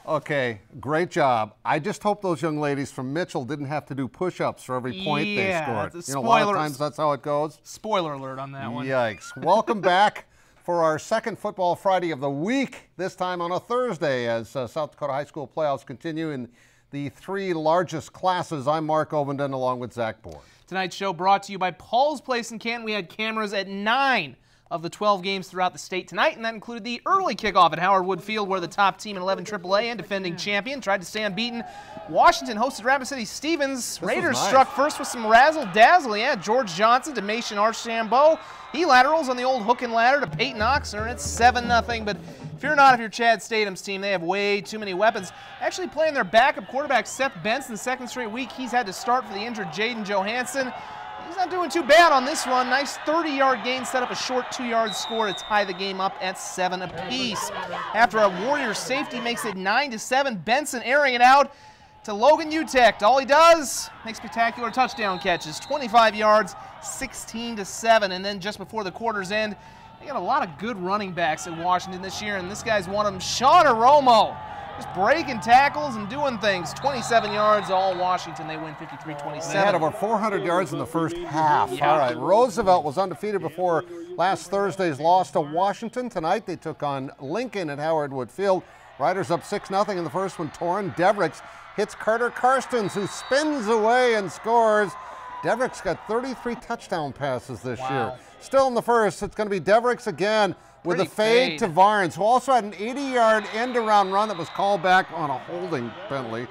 Okay, great job. I just hope those young ladies from Mitchell didn't have to do push-ups for every point they scored. You know, a lot of times that's how it goes. Spoiler alert on that one. Yikes. Welcome back for our second Football Friday of the week, this time on a Thursday as South Dakota high school playoffs continue in the three largest classes. I'm Mark Ovenden along with Zach Bourne. Tonight's show brought to you by Paul's Place in Canton. We had cameras at 9 of the 12 games throughout the state tonight, and that included the early kickoff at Howard Wood Field, where the top team in 11 AAA and defending champion tried to stay unbeaten. Washington hosted Rapid City Stevens. Raiders struck first with some razzle-dazzle. Yeah, George Johnson to Mason Archambault. He laterals on the old hook and ladder to Peyton Oxner, and it's 7-0. But fear not if you're Chad Stathem's team. They have way too many weapons. Actually playing their backup quarterback, Seth Benson, the second straight week. He's had to start for the injured Jaden Johansson. He's not doing too bad on this one. Nice 30-yard gain, set up a short 2-yard score to tie the game up at 7 apiece. After a Warriors safety makes it 9-7, Benson airing it out to Logan Utech. All he does, makes spectacular touchdown catches, 25 yards, 16-7. And then just before the quarter's end, they got a lot of good running backs at Washington this year, and this guy's one of them, Sean Aromo. Just breaking tackles and doing things. 27 yards, all Washington. They win 53-27. They had over 400 yards in the first half. Yeah. All right, Roosevelt was undefeated before last Thursday's loss to Washington. Tonight they took on Lincoln at Howard Wood Field. Riders up 6-0 in the first one. Torrin Devricks hits Carter Karstens, who spins away and scores. Devricks got 33 touchdown passes this year. Still in the first, it's going to be Devricks again with a fade to Varnes, who also had an 80-yard end-around run that was called back on a holding penalty.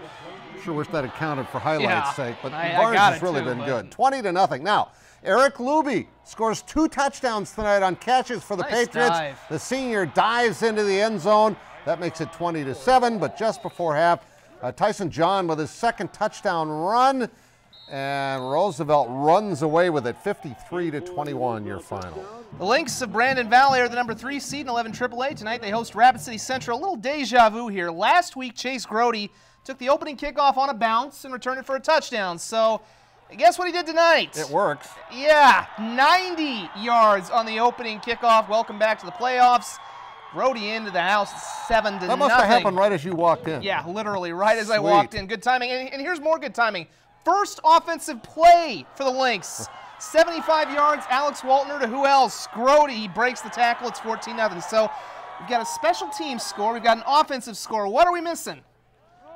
Sure wish that had counted for highlight's sake, but Varnes has really been good. 20-0. Now, Eric Luby scores 2 touchdowns tonight on catches for the Patriots. The senior dives into the end zone. That makes it 20-7, but just before half, Tyson John with his second touchdown run, and Roosevelt runs away with it, 53-21, your final. The Lynx of Brandon Valley are the number 3 seed in 11 AAA. Tonight they host Rapid City Central. A little deja vu here. Last week, Chase Grody took the opening kickoff on a bounce and returned it for a touchdown. So, guess what he did tonight? It works. Yeah, 90 yards on the opening kickoff. Welcome back to the playoffs. Grody into the house, 7-0. That must have happened right as you walked in. Yeah, literally right as I walked in. Good timing. And here's more good timing. First offensive play for the Lynx. 75 yards, Alex Waltner to who else? Grody, he breaks the tackle, it's 14-0. So we've got a special team score, we've got an offensive score. What are we missing?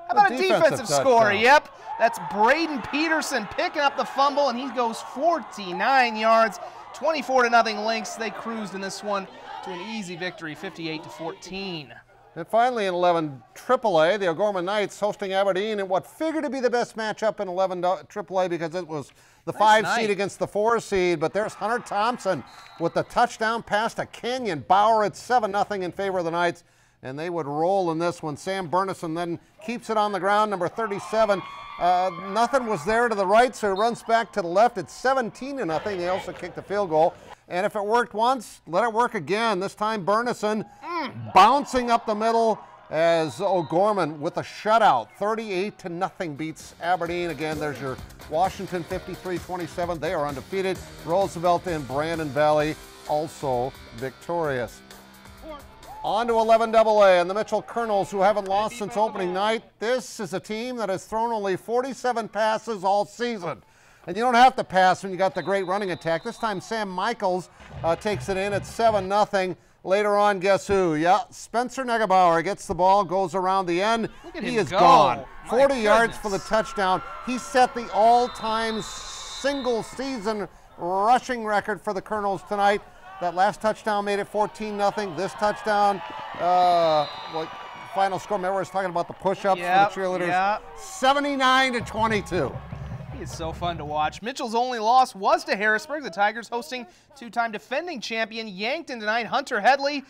How about a defensive score? Yep, that's Braden Peterson picking up the fumble, and he goes 49 yards, 24-0 Lynx. They cruised in this one to an easy victory, 58-14. And finally in 11 AAA, the O'Gorman Knights hosting Aberdeen in what figured to be the best matchup in 11 AAA because it was the 5 seed against the 4 seed. But there's Hunter Thompson with the touchdown pass to Kenyon Bauer at 7-0 in favor of the Knights. And they would roll in this one. Sam Burnison then keeps it on the ground, number 37. Nothing was there to the right, so he runs back to the left. It's 17-0. They also kicked the field goal. And if it worked once, let it work again. This time Burnison bouncing up the middle as O'Gorman with a shutout. 38-0 beats Aberdeen. Again, there's your Washington 53-27. They are undefeated. Roosevelt and Brandon Valley also victorious. On to 11 AA and the Mitchell Colonels, who haven't lost since opening night. This is a team that has thrown only 47 passes all season. And you don't have to pass when you got the great running attack. This time Sam Michaels takes it in at 7-0. Later on, guess who? Yeah, Spencer Negebauer gets the ball, goes around the end. He is gone. 40 yards for the touchdown. He set the all-time single season rushing record for the Colonels tonight. That last touchdown made it 14-0. This touchdown, final score, remember I was talking about the push-ups for the cheerleaders? 79-22. He is so fun to watch. Mitchell's only loss was to Harrisburg. The Tigers hosting 2-time defending champion Yankton tonight. Hunter Headley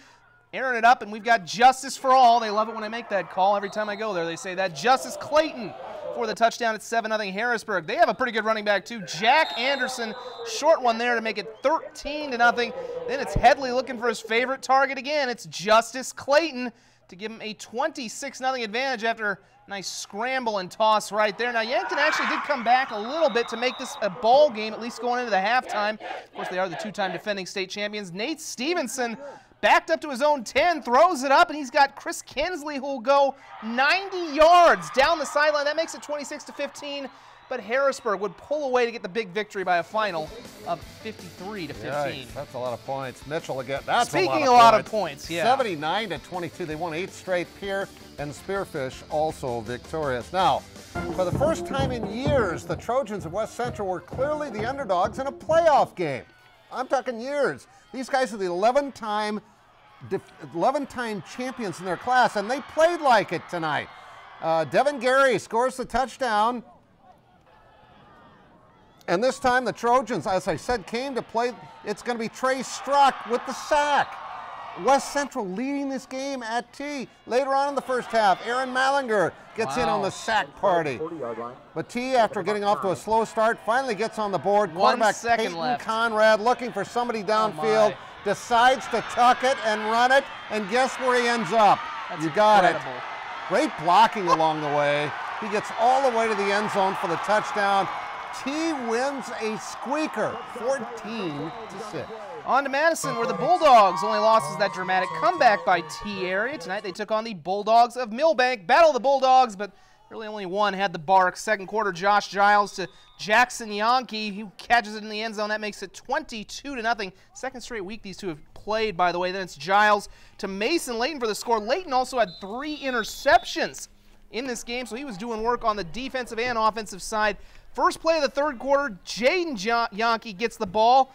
airing it up, and we've got Justice for all. They love it when I make that call. Every time I go there, they say that. Justice Clayton for the touchdown at 7-0 Harrisburg. They have a pretty good running back, too. Jack Anderson, short one there to make it 13-0. Then it's Headley looking for his favorite target again. It's Justice Clayton to give him a 26-0 advantage after a nice scramble and toss right there. Now, Yankton actually did come back a little bit to make this a ball game, at least going into the halftime. Of course, they are the 2-time defending state champions. Nate Stevenson backed up to his own 10, throws it up, and he's got Chris Kinsley who will go 90 yards down the sideline. That makes it 26-15. But Harrisburg would pull away to get the big victory by a final of 53-15. Yikes, that's a lot of points. Mitchell again, that's Speaking a lot of points, yeah. 79-22. They won 8 straight. Pierre and Spearfish also victorious. Now, for the first time in years, the Trojans of West Central were clearly the underdogs in a playoff game. I'm talking years. These guys are the 11-time champions in their class, and they played like it tonight. Devin Gary scores the touchdown. And this time the Trojans, as I said, came to play. It's going to be Trey Struck with the sack. West Central leading this game at T. Later on in the first half, Aaron Mallinger gets in on the sack party. But T, after getting off to a slow start, finally gets on the board. Quarterback Peyton Conrad looking for somebody downfield, decides to tuck it and run it, and guess where he ends up? You got it. Great blocking along the way. He gets all the way to the end zone for the touchdown. T wins a squeaker, 14-6. On to Madison, where the Bulldogs only lost is that dramatic comeback by T area. Tonight they took on the Bulldogs of Milbank. Battle of the Bulldogs, but really only one had the bark. Second quarter, Josh Giles to Jackson Yankee, who catches it in the end zone. That makes it 22-0. Second straight week these two have played, by the way. Then it's Giles to Mason Layton for the score. Layton also had 3 interceptions in this game, so he was doing work on the defensive and offensive side. First play of the third quarter, Jaden Yankee gets the ball.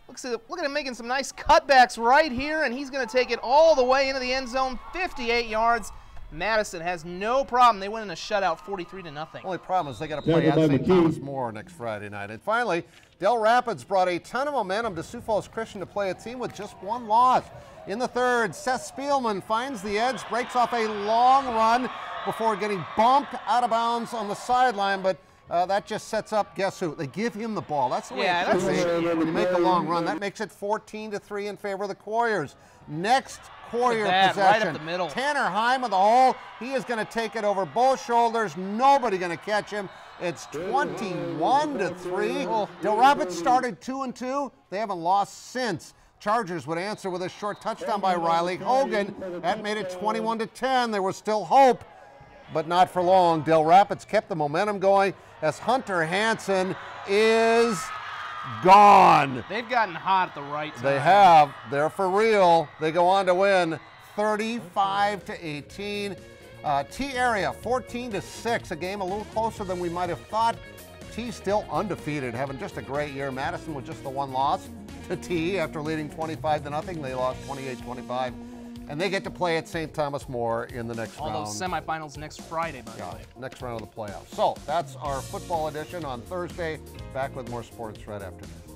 Look at him making some nice cutbacks right here, and he's going to take it all the way into the end zone, 58 yards. Madison has no problem. They win in a shutout, 43-0. Only problem is they got to play at St. Thomas More next Friday night. And finally, Dell Rapids brought a ton of momentum to Sioux Falls Christian to play a team with just 1 loss. In the third, Seth Spielman finds the edge, breaks off a long run before getting bumped out of bounds on the sideline, but that just sets up, guess who? They give him the ball. That's the way it should be. When you make a long run, that makes it 14-3 in favor of the Couriers. Next Courier possession, right up the middle. Tanner Heim with the hole. He is going to take it over both shoulders. Nobody going to catch him. It's 21-3. Del Rapids started 2-2. They haven't lost since. Chargers would answer with a short touchdown by Riley Hogan. That made it 21-10. There was still hope, but not for long. Del Rapids kept the momentum going as Hunter Hansen is gone. They've gotten hot at the right time. They have. They're for real. They go on to win 35-18. T area 14-6, a game a little closer than we might have thought. T still undefeated, having just a great year. Madison with just the 1 loss to T after leading 25-0. They lost 28-25. And they get to play at St. Thomas More in the next round. All those semifinals next Friday, by the way. Next round of the playoffs. So that's our football edition on Thursday. Back with more sports right after this.